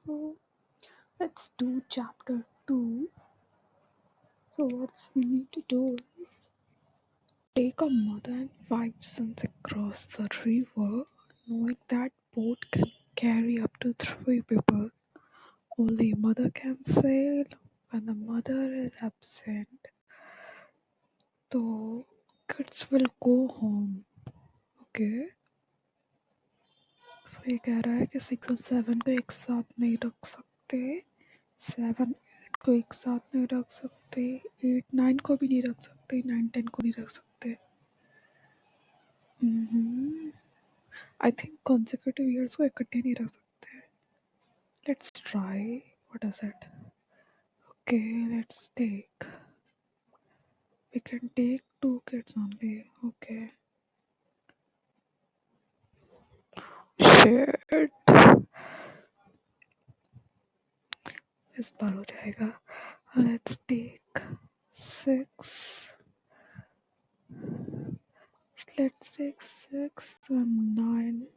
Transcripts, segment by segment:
So let's do chapter 2. So what we need to do is take a mother and 5 sons across the river, knowing that boat can carry up to 3 people. Only mother can sail when the mother is absent. So kids will go home. Okay. So ये कह रहा है कि 6 और 7 को एक साथ नहीं रख सकते, 7 8 को एक साथ नहीं रख सकते, 8 9 को भी नहीं रख सकते, 9 10 को नहीं रख सकते. I think consecutive years को इकट्ठे नहीं रख सकते. Let's try. What is it? Okay, let's take. We can take 2 kids only. Okay. Shit. इस बार हो जाएगा. Let's take 6. Let's take 6 and 9.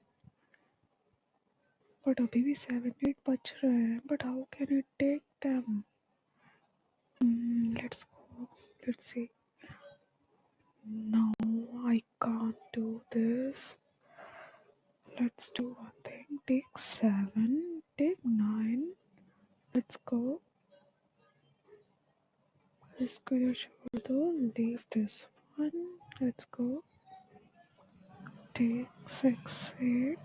But अभी भी 7 8 बच रहे हैं. But how can we take them? Let's go. Let's see. No, I can't do this. Let's do one thing. Take 7. Take 9. Let's go. Let's go your shoulder. Leave this one. Let's go. Take 6 8.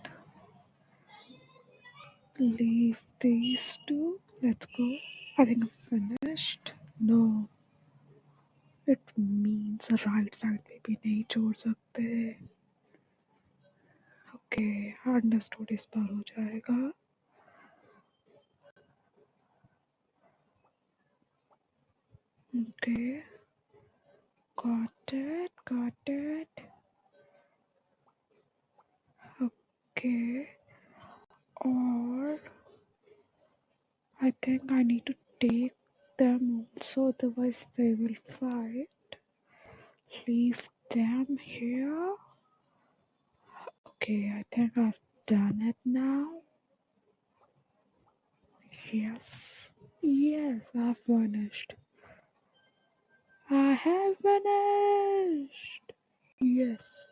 Leave these 2. Let's go. I think I'm finished. No. It means right side पे भी नहीं छोड़ सकते. Okay, understood. इस बार हो जाएगा. Okay, got it, got it. Okay, or I think I need to take them also, otherwise they will fight. Leave them here. Okay, I think I've done it now. Yes, yes, I've finished. I have finished. Yes.